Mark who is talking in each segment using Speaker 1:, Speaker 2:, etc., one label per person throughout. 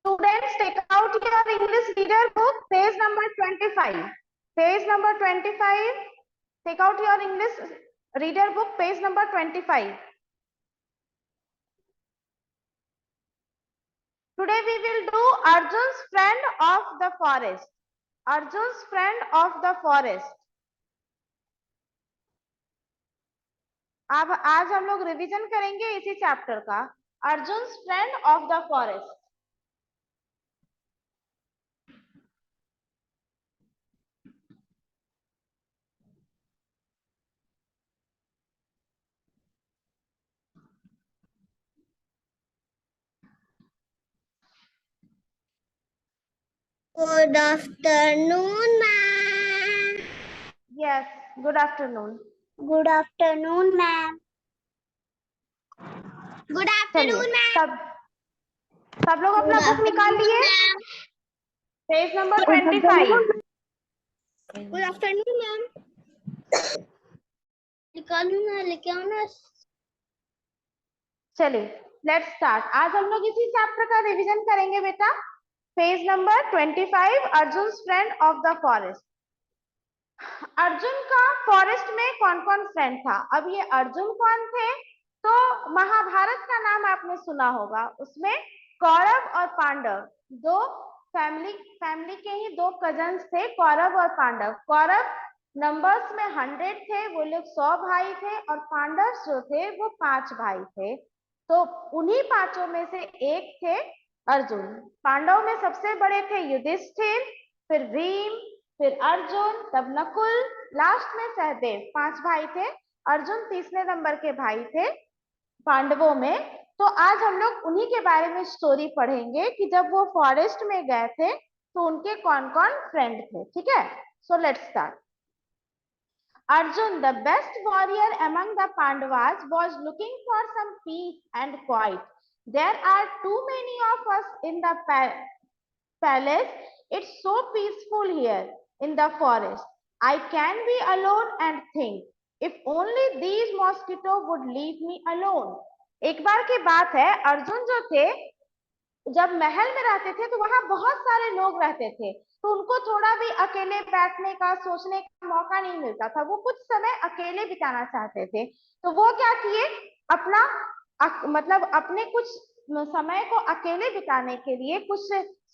Speaker 1: Students, take out your English reader book, page number 25. Page number 25. Take out your English reader book, page number 25. Today we will do Arjun's friend of the forest. Arjun's friend of the forest. अब आज हम लोग revision करेंगे इसी chapter का, Arjun's friend of the forest.
Speaker 2: Good afternoon, ma'am.
Speaker 1: Yes, good afternoon.
Speaker 2: Good afternoon, ma'am. Good afternoon, ma'am.
Speaker 1: सब लोग अपना बुक निकाल लिए. Page number 25.
Speaker 2: Good afternoon, ma'am. निकालू ना, लेके आओ ना.
Speaker 1: चलिए, लेट्स स्टार्ट. आज हम लोग इसी चैप्टर का रिवीजन करेंगे बेटा. Page number 25, Arjun's friend of the forest. Arjun का फॉरेस्ट में कौन कौन फ्रेंड था? अब ये अर्जुन कौन थे? तो महाभारत का नाम आपने सुना होगा. उसमें कौरव और पांडव दो फैमिली के ही दो कजन्स थे, कौरव और पांडव. कौरव नंबर्स में 100 थे, वो लोग 100 भाई थे, और पांडव जो थे वो 5 भाई थे. तो उन्हीं पांचों में से एक थे अर्जुन. पांडव में सबसे बड़े थे युधिष्ठिर, फिर भीम, फिर अर्जुन, तब नकुल, लास्ट में सहदेव. 5 भाई थे. अर्जुन तीसरे नंबर के भाई थे पांडवों में. तो आज हम लोग उन्हीं के बारे में स्टोरी पढ़ेंगे कि जब वो फॉरेस्ट में गए थे तो उनके कौन कौन फ्रेंड थे. ठीक है, so let's start. Arjun, the best warrior among the Pandavas, was looking for some peace and quiet. There are too many of us in the palace. It's so peaceful here in the forest. I can be alone and think. If only these mosquitoes would leave me alone. एक बार की बात है, अर्जुन जो थे जब महल में रहते थे तो वहां बहुत सारे लोग रहते थे, तो उनको थोड़ा भी अकेले बैठने का, सोचने का मौका नहीं मिलता था. वो कुछ समय अकेले बिताना चाहते थे. तो वो क्या किए, अपना मतलब अपने कुछ समय को अकेले बिताने के लिए, कुछ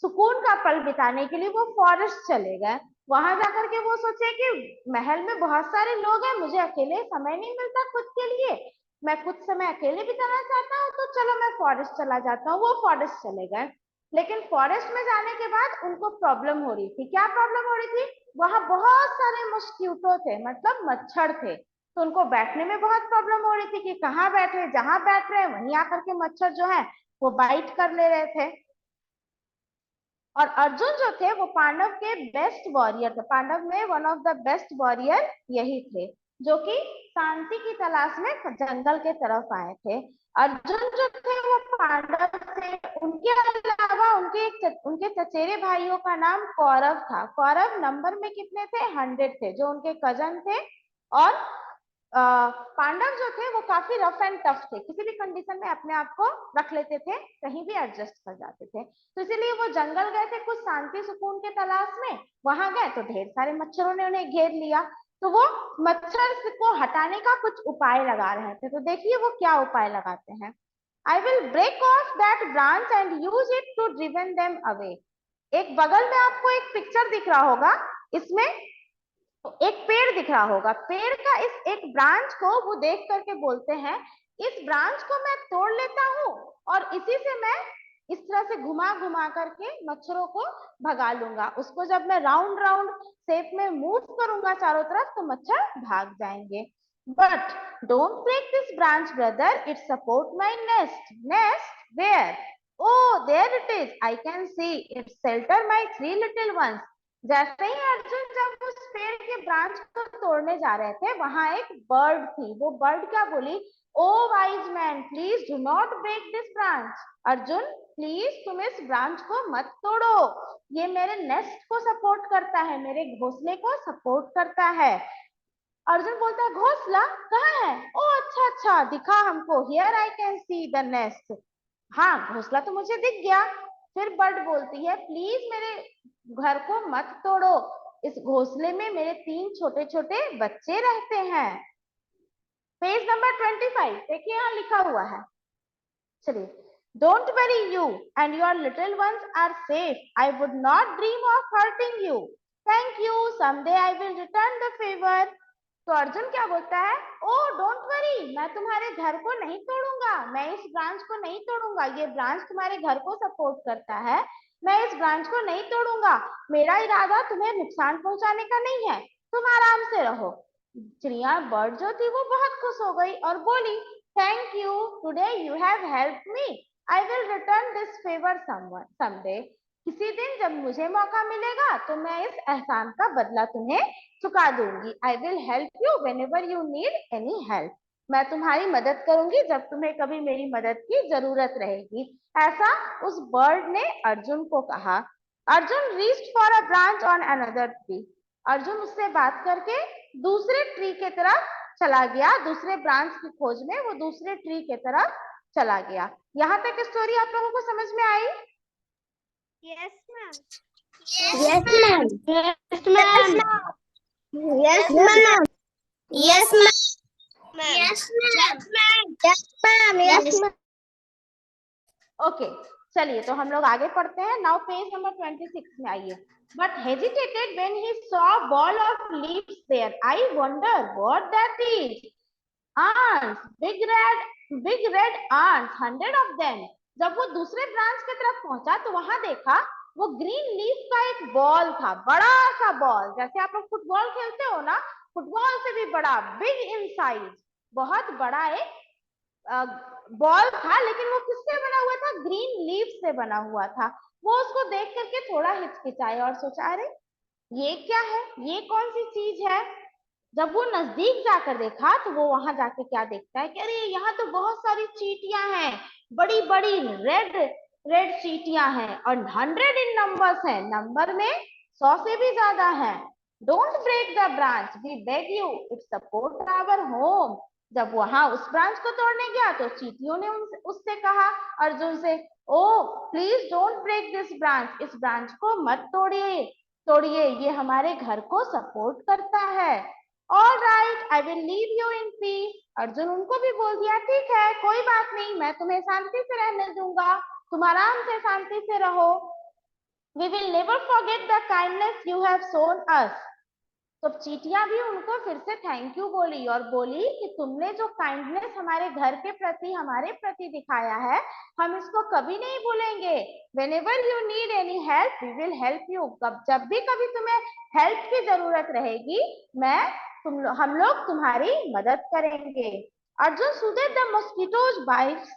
Speaker 1: सुकून का पल बिताने के लिए वो फॉरेस्ट चले गए. वहां जाकर के वो सोचे कि महल में बहुत सारे लोग हैं, मुझे अकेले समय नहीं मिलता खुद के लिए, मैं कुछ समय अकेले बिताना चाहता हूँ, तो चलो मैं फॉरेस्ट चला जाता हूँ. वो फॉरेस्ट चले गए. लेकिन फॉरेस्ट में जाने के बाद उनको प्रॉब्लम हो रही थी. क्या प्रॉब्लम हो रही थी? वहां बहुत सारे मस्क्यूटो थे, मतलब मच्छर थे. तो उनको बैठने में बहुत प्रॉब्लम हो रही थी कि कहाँ बैठे, जहां बैठ रहे वहीं आकर के मच्छर जो है वो बाइट कर ले रहे थे. और अर्जुन जो थे वो पांडव के बेस्ट वॉरियर थे. पांडव में one of the best warrior यही थे, जो कि शांति की तलाश में जंगल के तरफ आए थे. अर्जुन जो थे वो पांडव थे. उनके अलावा उनके चचेरे भाइयों का नाम कौरव था. कौरव नंबर में कितने थे? 100 थे, जो उनके कजन थे. और पांडव जो थे वो काफी रफ एंड टफ थे, किसी भी कंडीशन में अपने आप को रख लेते थे, कहीं भी एडजस्ट कर जाते थे. तो इसीलिए वो जंगल गए थे कुछ शांति सुकून के तलाश में. वहां गए तो ढेर सारे मच्छरों ने उन्हें घेर लिया. तो वो मच्छर को हटाने का कुछ उपाय लगा रहे थे. तो देखिए वो क्या उपाय लगाते हैं. I will break off that branch and use it to driven them away. एक बगल में आपको एक पिक्चर दिख रहा होगा, इसमें एक पेड़ दिख रहा होगा. पेड़ का इस एक ब्रांच को वो देख करके बोलते हैं, इस ब्रांच को मैं तोड़ लेता हूँ और इसी से मैं इस तरह से घुमा घुमा करके मच्छरों को भगा लूंगा. उसको जब मैं राउंड राउंड शेप में मूव करूंगा चारों तरफ तो मच्छर भाग जाएंगे. But don't break this branch brother, it support my nest. Nest where? Oh, there it is. I can see it shelter my 3 little ones. जैसे ही अर्जुन जब उस पेड़ के ब्रांच को तोड़ने जा रहे थे, वहां एक बर्ड थी. वो बर्ड क्या बोली? O wise man, please do not break this branch. Arjun, please तुम इस ब्रांच को मत तोड़ो, ये मेरे नेस्ट को सपोर्ट करता है, मेरे घोंसले को सपोर्ट करता है. अर्जुन बोलता है, घोंसला कहाँ है? ओ अच्छा अच्छा, दिखा हमको. Here I can see the nest. हाँ, घोंसला तो मुझे दिख गया. फिर बर्ड बोलती है प्लीज मेरे घर को मत तोड़ो, इस घोंसले में मेरे 3 छोटे छोटे बच्चे रहते हैं। पेज नंबर 25 देखिए यहाँ लिखा हुआ है। चलिए, don't worry, you and your little ones are safe, I would not dream of hurting you, thank you, someday I will return the favour. तो अर्जुन क्या बोलता है, ओ डोंट वरी, मैं तुम्हारे घर को नहीं तोड़ूंगा, मैं इस ब्रांच को नहीं तोड़ूंगा, ये ब्रांच तुम्हारे घर को सपोर्ट करता है, मैं इस ब्रांच को नहीं तोड़ूंगा, मेरा इरादा तुम्हें नुकसान पहुंचाने का नहीं है, तुम आराम से रहो। चिड़िया बर्ड जो थी वो बहुत खुश हो गई और बोली thank you, today you have helped me, I will return this favour someday, किसी दिन जब मुझे मौका मिलेगा तो मैं इस एहसान का बदला तुम्हें चुका दूंगी। I will help you whenever you need any help, मैं तुम्हारी मदद करूंगी जब तुम्हें कभी मेरी मदद की जरूरत रहेगी। ऐसा उस बर्ड ने अर्जुन को कहा। Arjun reached for a branch on another tree, Arjun उससे बात करके दूसरे ट्री के तरफ चला गया, दूसरे ब्रांच की खोज में वो दूसरे ट्री के तरफ चला गया। यहाँ तक स्टोरी आप लोगों को समझ में आई?
Speaker 2: Yes, ma'am.
Speaker 3: Yes, ma'am.
Speaker 2: Yes, ma'am.
Speaker 3: Yes, ma'am.
Speaker 2: Yes, ma'am. Yes, ma'am.
Speaker 3: Yes, ma'am. Yes, ma'am.
Speaker 1: Okay, चलिए तो हम लोग आगे पढ़ते हैं। नाउ पेज नंबर 26 में आइए। But hesitated when he saw ball of leaves there, I wonder what that is, ants, big red ants, 100 of them। जब वो दूसरे ब्रांच की तरफ पहुंचा तो वहां देखा वो ग्रीन लीफ का एक बॉल था, बड़ा सा बॉल, जैसे आप लोग फुटबॉल खेलते हो ना, फुटबॉल से भी बड़ा, बिग इन साइज, बहुत बड़ा एक बॉल था, लेकिन वो किससे बना हुआ था, ग्रीन लीफ से बना हुआ था। वो उसको देख करके थोड़ा हिचकिचाए और सोचा अरे ये क्या है, ये कौन सी चीज है। जब वो नजदीक जाकर देखा तो वो वहां जाके क्या देखता है कि अरे यहाँ तो बहुत सारी चींटियां हैं, बड़ी बड़ी रेड रेड चींटियां हैं और 100 इन नंबर्स है, नंबर में 100 से भी ज्यादा है। Don't break the branch, we beg you, it support our home. जब वहां उस ब्रांच को तोड़ने गया तो चींटियों ने उससे कहा, अर्जुन से, O please don't break this branch, इस ब्रांच को मत तोड़िए, तोड़िए, ये हमारे घर को सपोर्ट करता है। All right, I will leave you in peace, Arjun उनको भी बोल दिया ठीक है कोई बात नहीं, मैं तुम्हें शांति से रहने दूंगा, तुम आराम से शांति से रहो। We will never forget the kindness you have shown us. तो चींटियां भी उनको फिर से थैंक यू बोली और बोली कि तुमने जो काइंडनेस हमारे घर के प्रति, हमारे प्रति दिखाया है, हम इसको कभी नहीं भूलेंगे। Whenever you need any help, we will help you। जब भी कभी तुम्हें हेल्प की जरूरत रहेगी, हम लोग तुम्हारी मदद करेंगे। Arjun soothed the mosquitoes bites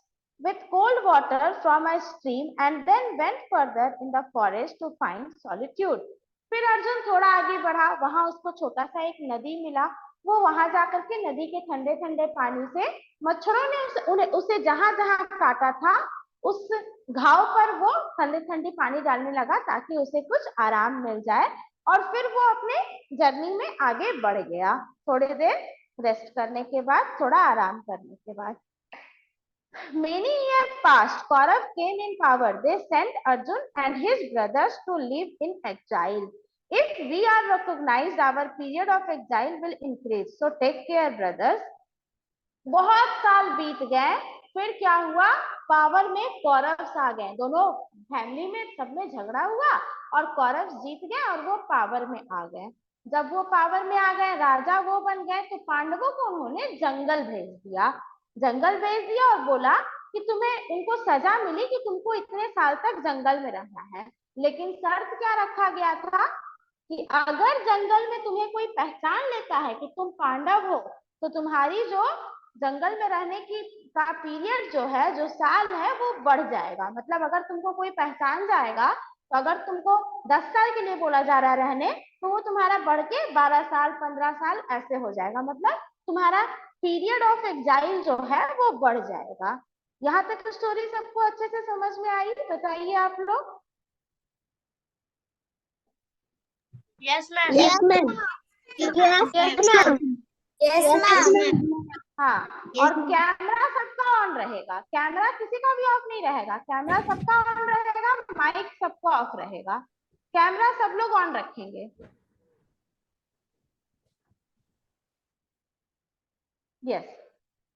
Speaker 1: with cold water from a stream and then went further in the forest to find solitude। फिर अर्जुन थोड़ा आगे बढ़ा, वहां उसको छोटा सा एक नदी मिला, वो वहां जाकर के नदी के ठंडे ठंडे पानी से मच्छरों ने उसे जहां जहां काटा था उस घाव पर वो ठंडे ठंडी पानी डालने लगा ताकि उसे कुछ आराम मिल जाए, और फिर वो अपने जर्नी में आगे बढ़ गया। थोड़ी देर रेस्ट करने के बाद, थोड़ा आराम करने के बाद। Many years passed, Kaurav came in power, they sent Arjun and his brothers to live in exile। If we are recognized, our period of exile will increase, so take care brothers। बहुत साल बीत गए, फिर क्या हुआ, power में कौरव आ गए, दोनों फैमिली में सब में झगड़ा हुआ और कौरव जीत गए और वो पावर में आ गए। जब वो पावर में आ गए, राजा वो बन गए, तो पांडवों को उन्होंने जंगल भेज दिया, जंगल भेज दिया और बोला कि तुम्हें, उनको सजा मिली कि तुमको इतने साल तक जंगल में रहना है, लेकिन शर्त क्या रखा गया था कि अगर जंगल में तुम्हें कोई पहचान लेता है कि तुम पांडव हो, तो तुम्हारी जो जंगल में रहने की का पीरियड जो है, जो साल है, वो बढ़ जाएगा। मतलब अगर तुमको कोई पहचान जाएगा, तो अगर तुमको 10 साल के लिए बोला जा रहा है रहने, तो वो तुम्हारा बढ़ के 12 साल 15 साल ऐसे हो जाएगा, मतलब तुम्हारा पीरियड ऑफ एग्जाइल जो है वो बढ़ जाएगा। यहाँ तक तो स्टोरी सबको अच्छे से समझ में आई? बताइए आप लोग।
Speaker 2: Yes, ma'am.
Speaker 3: Yes, ma'am. Yes, ma'am. Yes, ma'am.
Speaker 1: हाँ, और कैमरा सबका ऑन रहेगा, कैमरा किसी का भी ऑफ नहीं रहेगा, कैमरा सबका ऑन रहेगा, माइक सबका ऑफ रहेगा, कैमरा सब लोग ऑन रखेंगे। यस,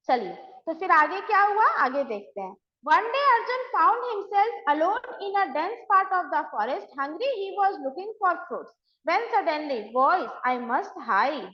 Speaker 1: चलिए तो फिर आगे क्या हुआ, आगे देखते हैं। One day Arjun found himself alone in a dense part of the forest. Hungry, he was looking for fruits. When suddenly, boys, I must hide.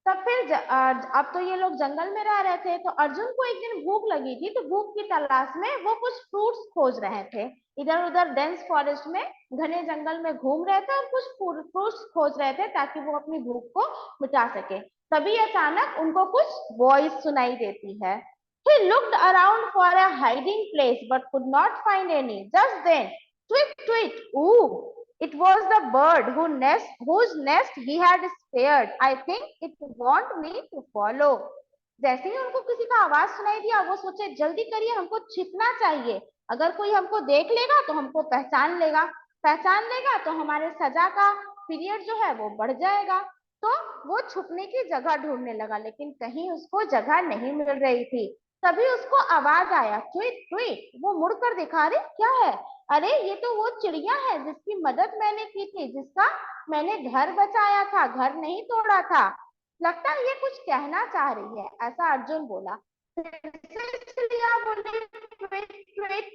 Speaker 1: तब फिर अब तो ये लोग जंगल में रह रहे थे, तो अर्जुन को एक दिन भूख लगी थी, तो भूख की तलाश में वो कुछ फ्रूट्स खोज रहे थे। इधर उधर डेंस फॉरेस्ट में, घने जंगल में घूम रहे थे और कुछ फ्रूट्स खोज रहे थे ताकि वो अपनी भूख को मिटा सके। तभी अचानक उनको कुछ वॉइस सुनाई देती है। He looked around for a hiding place but could not find any. Just then, tweet tweet, ooh! It was the bird whose nest he had spared. I think it want me to follow. जैसे ही उनको किसी का आवाज सुनाई दिया, वो सोचे जल्दी करिए, हमको छिपना चाहिए, अगर कोई हमको देख लेगा तो हमको पहचान लेगा तो हमारे सजा का पीरियड जो है वो बढ़ जाएगा। तो वो छुपने की जगह ढूंढने लगा, लेकिन कहीं उसको जगह नहीं मिल रही थी। तभी उसको आवाज आया, ट्वीट ट्वीट। वो मुड़कर दिखा, रहे क्या है, अरे ये तो वो चिड़िया है जिसकी मदद मैंने की थी, जिसका मैंने घर बचाया था, घर नहीं तोड़ा था। लगता है ये कुछ कहना चाह रही है, ऐसा अर्जुन बोला। चिड़िया बोली, ट्वीट ट्वीट।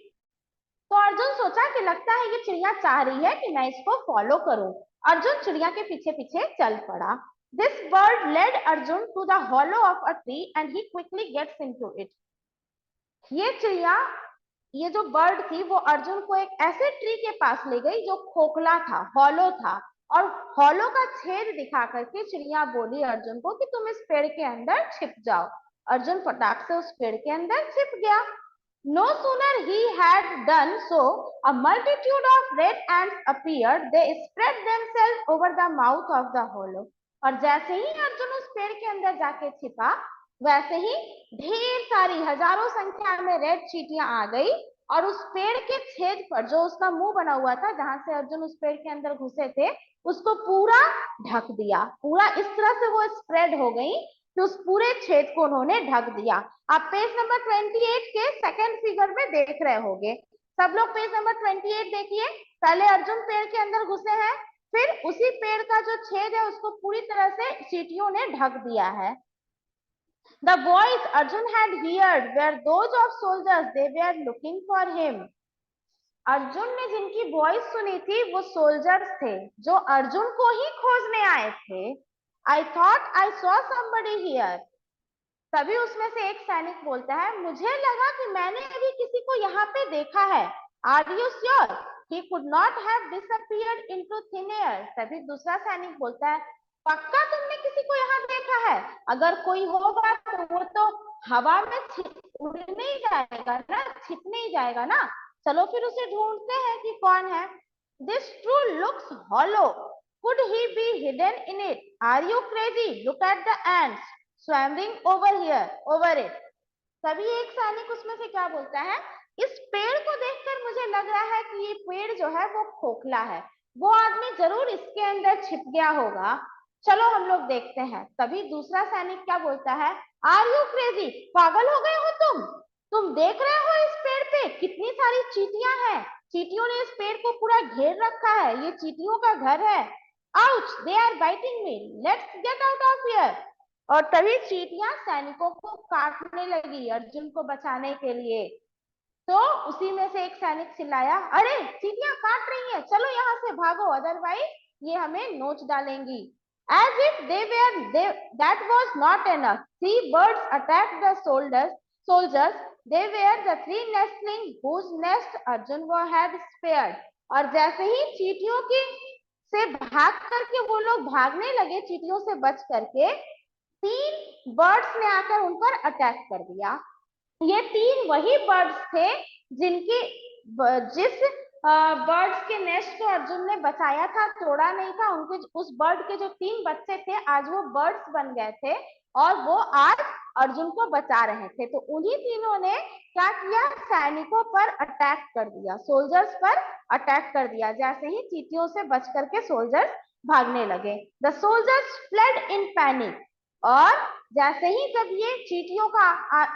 Speaker 1: तो अर्जुन सोचा कि लगता है ये चिड़िया चाह रही है कि मैं इसको फॉलो करूं। अर्जुन चिड़िया के पीछे पीछे चल पड़ा। This bird led Arjun to the hollow of a tree and he quickly gets into it. ये चिड़िया, ये जो बर्ड थी, वो अर्जुन को एक ऐसे ट्री के पास ले गई जो खोखला था, हॉलो था, और हॉलो का छेद दिखा करके चिड़िया बोली अर्जुन को कि तुम इस पेड़ के अंदर छिप जाओ। अर्जुन फटाक से उस पेड़ के अंदर छिप गया। No sooner he had done so, a multitude of red ants appeared. They spread themselves over the mouth of the hollow. और जैसे ही अर्जुन उस पेड़ के अंदर जाके छिपा, वैसे ही ढेर सारी हजारों संख्या में रेड चींटियां आ गई और उस पेड़ के छेद पर, जो उसका मुंह बना हुआ था, जहां से अर्जुन उस पेड़ के अंदर घुसे थे, उसको पूरा ढक दिया। पूरा इस तरह से वो स्प्रेड हो गई कि उस पूरे छेद को उन्होंने ढक दिया। आप पेज नंबर 28 के सेकंड फिगर में देख रहे होंगे। सब लोग पेज नंबर 28 देखिए। पहले अर्जुन पेड़ के अंदर घुसे हैं, फिर उसी पेड़ का जो छेद है उसको पूरी तरह से चींटियों ने ढक दिया है। The voice Arjun had heard were those of soldiers. They were looking for him. Arjun ने जिनकी वॉइस सुनी थी वो सोल्जर्स थे जो अर्जुन को ही खोजने आए थे। I thought I saw somebody here. तभी उसमें से एक सैनिक बोलता है, मुझे लगा कि मैंने अभी किसी को यहाँ पे देखा है। Are you sure? He could not have disappeared into thin air. तभी दूसरा सैनिक बोलता है, पक्का तुमने किसी को यहाँ देखा है? अगर कोई होगा तो वो तो हवा में उड़ने ही जाएगा ना, छिपने ही जाएगा ना। चलो फिर उसे ढूंढते हैं कि कौन है। This tree looks hollow. Could he be hidden in it? Are you crazy? Look at the ants swarming over here, over it. तभी एक सैनिक उसमें से क्या बोलता है, इस पेड़ को देखकर मुझे लग रहा है कि ये पेड़ जो है वो खोखला है, वो आदमी जरूर इसके अंदर छिप गया होगा। चलो हम लोग देखते हैं। तभी दूसरा सैनिक क्या बोलता है, आर यू क्रेजी, पागल हो गए हो तुम देख रहे हो इस पेड़ पे कितनी सारी चींटियां हैं, चींटियों ने इस पेड़ को पूरा घेर रखा है, ये चींटियों का घर है। Ouch, they are biting me, let's get out of here. और तभी चींटियां सैनिकों को काटने लगी अर्जुन को बचाने के लिए। तो उसी में से एक सैनिक चिल्लाया, अरे चींटियां काट रही हैं, चलो यहाँ से भागो, अदरवाइज ये हमें नोच डालेंगी। As if that was not enough, 3 birds attacked the soldiers. They were the 3 nestlings whose nest Arjun had spared. और जैसे ही चींटियों की से भाग करके वो लोग भागने लगे, चींटियों से बच करके, 3 बर्ड्स ने आकर उन पर अटैक कर दिया। ये 3 वही बर्ड्स थे जिस बर्ड्स के नेस्ट को अर्जुन ने बचाया था, तोड़ा नहीं था। उनके उस बर्ड के जो 3 बच्चे थे, आज वो बर्ड्स बन गए थे और वो आज अर्जुन को बचा रहे थे। तो उन्हीं तीनों ने क्या किया, सैनिकों पर अटैक कर दिया, सोल्जर्स पर अटैक कर दिया। जैसे ही चींटियों से बच करके सोल्जर्स भागने लगे, the soldiers fled in panic. और जैसे ही जब ये चींटियों का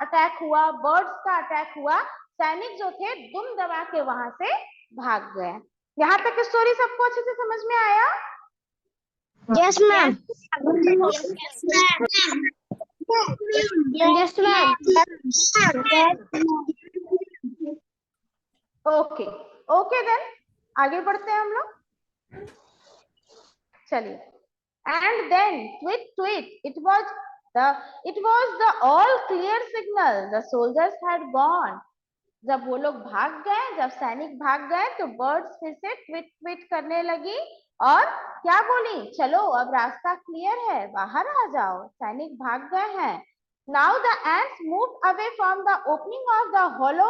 Speaker 1: अटैक हुआ, बर्ड्स का अटैक हुआ, सैनिक जो थे दुम दबा के वहां से भाग गए। यहाँ तक स्टोरी सबको अच्छे से समझ में आया?
Speaker 3: Yes, ma'am. Yes, ma'am.
Speaker 1: Okay okay then आगे बढ़ते हैं हम लोग। चलिए, and then tweet it was the all clear signal, the soldiers had gone। जब वो लोग भाग गए, जब सैनिक भाग गए, तो बर्ड्स फिर से ट्वीट ट्वीट करने लगी और क्या बोली, चलो अब रास्ता क्लियर है, बाहर आ जाओ, सैनिक भाग गए हैं। Now the ants moved away from the opening of the hollow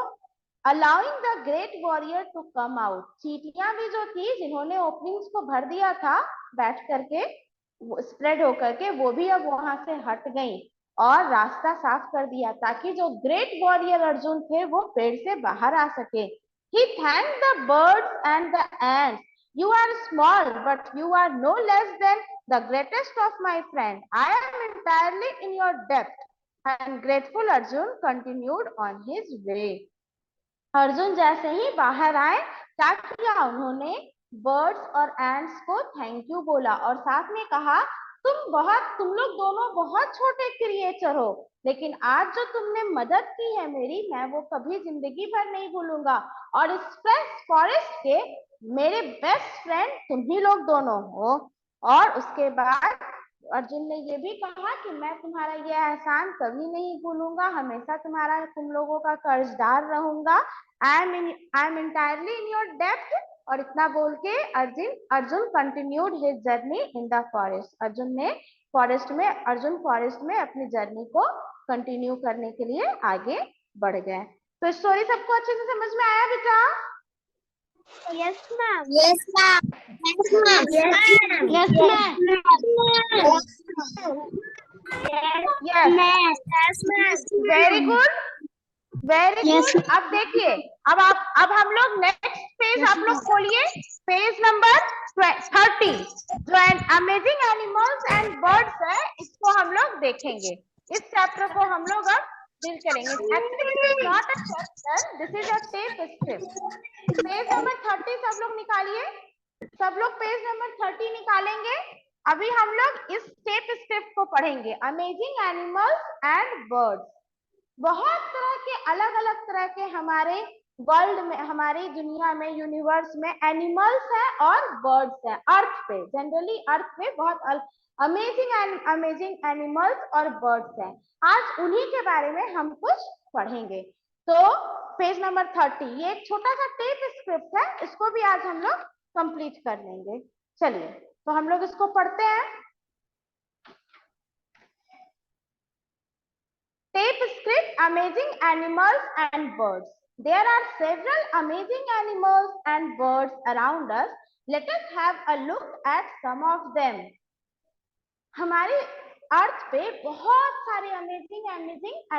Speaker 1: allowing the great warrior to come out। चींटियां भी जो थी, जिन्होंने ओपनिंग्स को भर दिया था बैठ करके, स्प्रेड होकर के, वो भी अब वहां से हट गई और रास्ता साफ कर दिया ताकि जो ग्रेट वॉरियर अर्जुन थे वो पेड़ से बाहर आ सके। He thanked the birds and the ants. You are small, but you are no less than the greatest of my friend. I am entirely in your debt. And grateful Arjun continued on his way। Arjun जैसे ही बाहर आए, क्या किया उन्होंने, birds और ants को thank you बोला और साथ में कहा, तुम लोग दोनों बहुत छोटे क्रिएचर हो, लेकिन आज जो तुमने मदद की है मेरी, मैं वो कभी जिंदगी भर नहीं भूलूंगा। और इस फॉरेस्ट के मेरे बेस्ट फ्रेंड तुम ही लोग दोनों हो। और उसके बाद अर्जुन ने ये भी कहा कि मैं तुम्हारा ये एहसान कभी नहीं भूलूंगा, हमेशा तुम लोगों का कर्जदार रहूंगा। I am entirely in your depth. और इतना बोल के Arjun continued his journey in the forest. Arjun forest में अपनी जर्नी को कंटिन्यू करने के लिए आगे बढ़ गए। तो स्टोरी सबको अच्छे से समझ में आया बेटा?
Speaker 2: Yes, ma'am.
Speaker 3: Yes, ma'am. Yes, ma'am.
Speaker 2: Yes, ma'am.
Speaker 1: Yes, very good, very good. अब देखिए, अब हम लोग नेक्स्ट पेज, आप लोग खोलिए पेज नंबर 30, जो अमेजिंग एनिमल्स एंड बर्ड्स है, इसको हम लोग देखेंगे। इस चैप्टर को हम लोग अब डील करेंगे। Actually it is not a chapter, this is a tape script. Page number 30 सब लोग निकालिए, सब लोग पेज नंबर 30 निकालेंगे। अभी हम लोग इस टेप स्क्रिप्ट को पढ़ेंगे, अमेजिंग एनिमल्स एंड बर्ड्स। बहुत तरह के अलग अलग तरह के हमारे वर्ल्ड में, हमारी दुनिया में, यूनिवर्स में एनिमल्स हैं और बर्ड्स हैं। अर्थ पे, जनरली अर्थ पे बहुत अमेजिंग एनिमल्स और बर्ड्स हैं। आज उन्हीं के बारे में हम कुछ पढ़ेंगे। तो पेज नंबर 30, ये एक छोटा सा टेप स्क्रिप्ट है, इसको भी आज हम लोग कंप्लीट कर लेंगे। चलिए, तो हम लोग इसको पढ़ते हैं। Tape script, amazing animals and birds. There are several amazing animals and birds around us. Let us have a look at some of them. हमारे अर्थ पे बहुत सारे अमेजिंग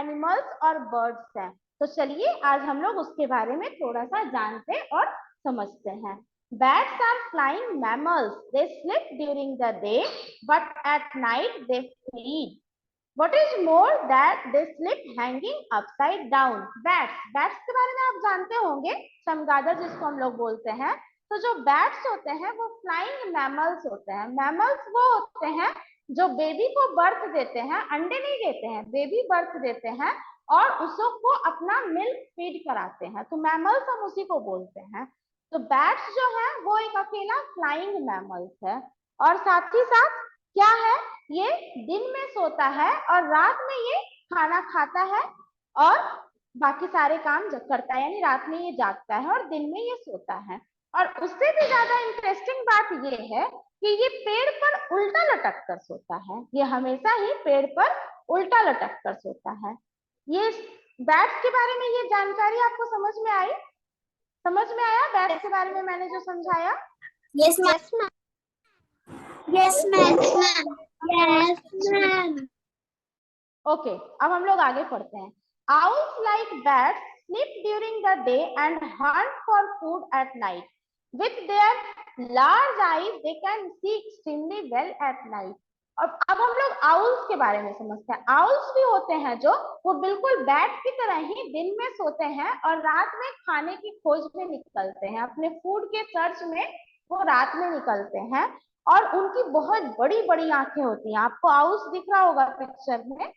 Speaker 1: एनिमल्स और बर्ड्स हैं। तो चलिए आज हम लोग उसके बारे में थोड़ा सा जानते और समझते हैं। Bats are flying mammals. They sleep during the day, but at night they feed. What is more that they sleep hanging upside down. Bats के बारे में आप जानते होंगे, चमगादड़ जिसको हम लोग बोलते हैं। तो जो बैट्स होते हैं वो फ्लाइंग मैमल्स होते हैं। मैमल्स वो होते हैं जो बेबी को बर्थ देते हैं, अंडे नहीं देते हैं, बेबी बर्थ देते हैं और उसको अपना मिल्क फीड कराते हैं, तो मैमल्स हम उसी को बोलते हैं। तो बैट्स जो है वो एक अकेला फ्लाइंग मैमल्स है। और साथ ही साथ क्या है, ये दिन में सोता है और रात में ये खाना खाता है और बाकी सारे काम करता है, यानी रात में ये जागता है और दिन में ये सोता है। और उससे भी ज्यादा इंटरेस्टिंग बात ये है कि ये पेड़ पर उल्टा लटक कर सोता है। ये हमेशा ही पेड़ पर उल्टा लटक कर सोता है। ये बैट्स के बारे में ये जानकारी आपको समझ में आई? समझ में आया बैट्स के बारे में मैंने जो समझाया?
Speaker 3: Yes, ma'am. Yes, ma'am. Yes, ma'am.
Speaker 1: Okay, अब हम लोग आगे पढ़ते हैं। Owls like bats sleep during the day and hunt for food at night. With their large eyes, they can see extremely well at night. अब हम लोग owls के बारे में समझते हैं। आउल्स भी होते हैं जो वो बिल्कुल बैट की तरह ही दिन में सोते हैं और रात में खाने की खोज में निकलते हैं, अपने फूड के सर्च में वो रात में निकलते हैं और उनकी बहुत बड़ी बड़ी आंखें होती हैं। आपको आउल्स दिख रहा होगा पिक्चर में,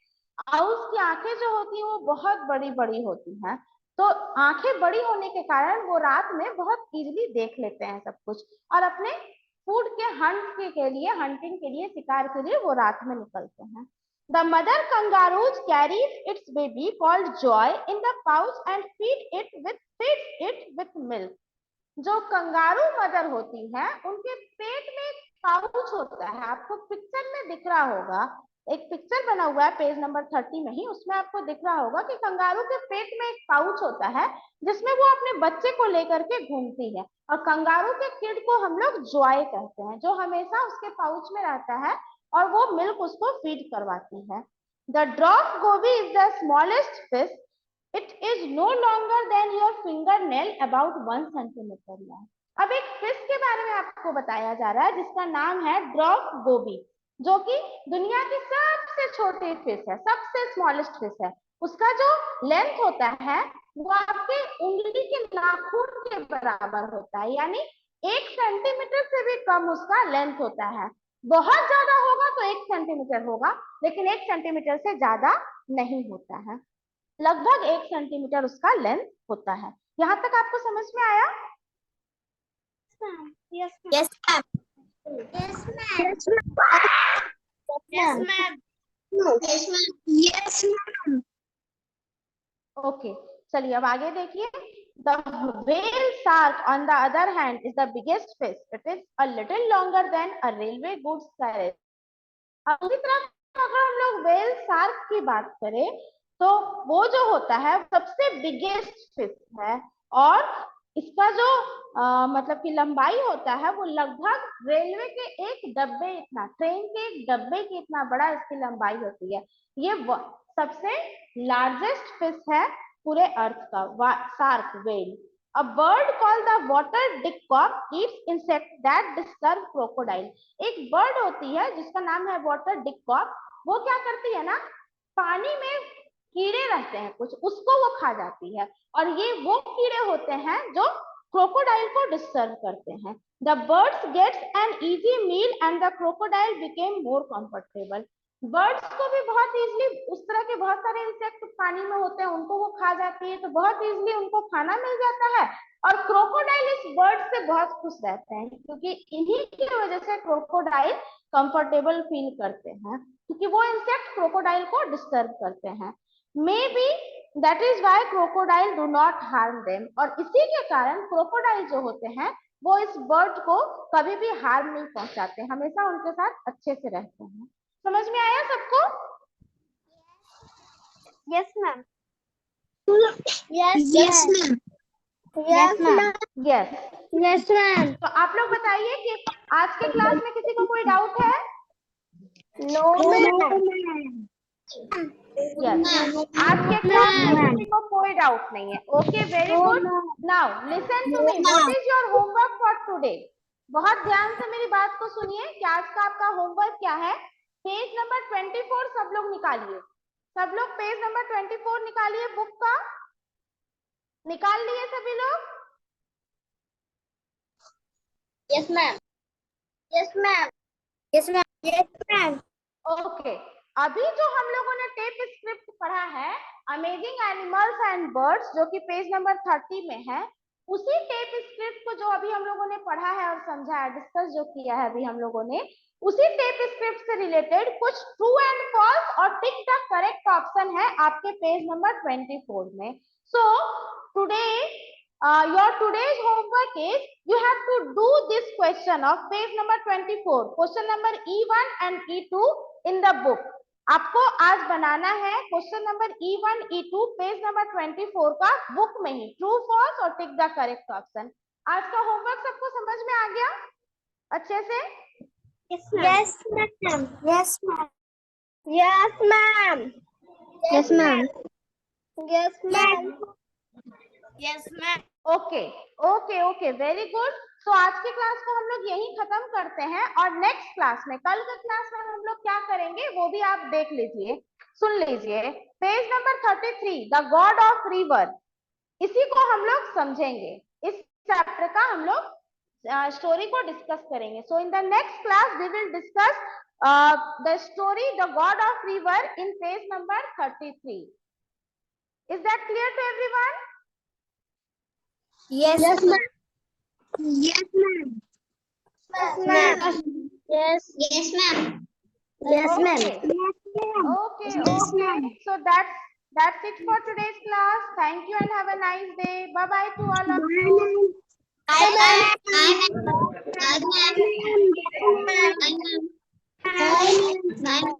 Speaker 1: आउल्स की आंखें जो होती हैं वो बहुत बड़ी बड़ी होती हैं। तो आंखें बड़ी होने के कारण वो रात में बहुत इजीली देख लेते हैं सब कुछ और अपने फूड के हंटिंग के लिए, शिकार के लिए वो रात में निकलते हैं। The mother kangaroos carries its baby called joey in the pouch and feeds it with milk. जो कंगारू मदर होती है उनके पेट में एक पाउच होता है, आपको पिक्चर में दिख रहा होगा, एक पिक्चर बना हुआ है पेज नंबर 30 में ही, उसमें आपको दिख रहा होगा कि कंगारू के पेट में एक पाउच होता है जिसमें वो अपने बच्चे को लेकर के घूमती है और कंगारू के किड को हम लोग जॉय कहते हैं, जो हमेशा उसके पाउच में रहता है और वो मिल्क उसको फीड करवाती है। The drop goby is the smallest fish, it is no longer than your fingernail, about 1 centimetre long. अब एक फिश के बारे में आपको बताया जा रहा है जिसका नाम है ड्रॉप गोबी, जो कि दुनिया की सबसे छोटी फिश है, सबसे स्मॉलेस्ट फिश है। उसका जो लेंथ होता है वो आपके उंगली के नाखून के बराबर होता है, यानी 1 सेंटीमीटर से भी कम उसका लेंथ होता है। बहुत ज्यादा होगा तो 1 सेंटीमीटर होगा, लेकिन 1 सेंटीमीटर से ज्यादा नहीं होता है। लगभग 1 सेंटीमीटर उसका लेंथ होता है। यहाँ तक आपको समझ में आया?
Speaker 3: Yes, ma'am. Yes, ma'am. Yes, ma'am. Yes, ma'am. Yes, ma'am.
Speaker 1: Okay, चलिए अब आगे देखिए। The whale shark on the other hand is the biggest fish. It is a little longer than a railway goods carriage. अब इसी तरह अगर हम लोग whale shark की बात करें तो वो जो होता है सबसे बिगेस्ट फिश है और इसका जो मतलब कि लंबाई होता है वो लगभग रेलवे के एक डब्बे इतना, ट्रेन के एक डब्बे की इतना बड़ा इसकी लंबाई होती है। ये सबसे लार्जेस्ट फिश है पूरे अर्थ का, shark whale. A bird called the water dickcock eats insects that disturb crocodile. एक बर्ड होती है जिसका नाम है वाटर डिककॉक, वो क्या करती है ना, पानी में कीड़े रहते हैं कुछ, उसको वो खा जाती है और ये वो कीड़े होते हैं जो क्रोकोडाइल को डिस्टर्ब करते हैं। The birds gets an easy meal and the crocodile became more comfortable. Birds को भी बहुत इजीली, उस तरह के बहुत सारे इंसेक्ट पानी में होते हैं उनको वो खा जाती है तो बहुत इजीली उनको खाना मिल जाता है और क्रोकोडाइल इस बर्ड से बहुत खुश रहते हैं क्योंकि इन्हीं की वजह से क्रोकोडाइल कंफर्टेबल फील करते हैं क्योंकि वो इंसेक्ट क्रोकोडाइल को डिस्टर्ब करते हैं। Maybe that is why crocodile do not harm them, और इसी के कारण क्रोकोडाइल जो होते हैं वो इस बर्ड को कभी भी हार्म नहीं पहुंचाते, हमेशा उनके साथ अच्छे से रहते हैं। समझ में आया सबको?
Speaker 3: Yes, ma'am. Yes, yes, ma'am. Yes, ma'am.
Speaker 1: Yes.
Speaker 3: Yes, ma'am.
Speaker 1: तो आप लोग बताइए कि आज के क्लास में किसी को कोई डाउट है?
Speaker 3: No, ma'am.
Speaker 1: यस, आज के क्लास में किसी को कोई डाउट नहीं है। Okay, very good. Now listen to me, what is your homework for today? बहुत ध्यान से मेरी बात को सुनिए कि आज का आपका होमवर्क क्या है। पेज नंबर 24 सब लोग निकालिए, सब लोग पेज नंबर 24 निकालिए बुक का। निकाल लिए सभी लोग?
Speaker 3: Yes, ma'am. Yes, ma'am. Yes, ma'am. Yes, ma'am.
Speaker 1: Okay, अभी जो हम लोगों ने टेप स्क्रिप्ट पढ़ा है अमेजिंग एनिमल्स एंड बर्ड्स, जो कि पेज नंबर 30 में है, उसी टेप स्क्रिप्ट को जो अभी हम लोगों ने पढ़ा है और समझा है, डिस्कस जो किया है अभी हम लोगों ने, उसी टेप स्क्रिप्ट से रिलेटेड कुछ ट्रू एंड फॉल्स और टिक द करेक्ट ऑप्शन है आपके पेज नंबर 24 में। So today your today's homework is you have to do this question of page number 24, question number E1 and E2 in the book. आपको आज बनाना है question number E1 E2 page number 24 का book में ही, true false और tick the correct option. आज का homework सबको समझ में आ गया अच्छे से?
Speaker 3: Yes, ma'am. Yes, ma'am. Yes, ma'am. Yes, ma'am. Yes, ma'am. Yes, ma'am. Yes, ma'am.
Speaker 1: Okay okay okay, very good. तो आज की क्लास को हम लोग यही खत्म करते हैं और नेक्स्ट क्लास में, कल के क्लास में हम लोग क्या करेंगे वो भी आप देख लीजिए, सुन लीजिए। Page number 33, the god of river, इसी को हम लोग समझेंगे। इस चैप्टर का हम लोग स्टोरी को डिस्कस करेंगे। So in the next class we will discuss the story the god of river in page number 33। Is that clear to everyone?
Speaker 3: Yes, ma'am. Yes, ma'am.
Speaker 2: Yes, ma'am.
Speaker 3: Yes. Yes, ma'am.
Speaker 2: Yes, ma'am.
Speaker 1: Okay, okay. So that's it for today's class. Thank you and have a nice day. Bye bye to all of you.
Speaker 3: Bye, ma'am. Bye, ma'am. Bye, ma'am. Bye, ma'am. Bye, ma'am.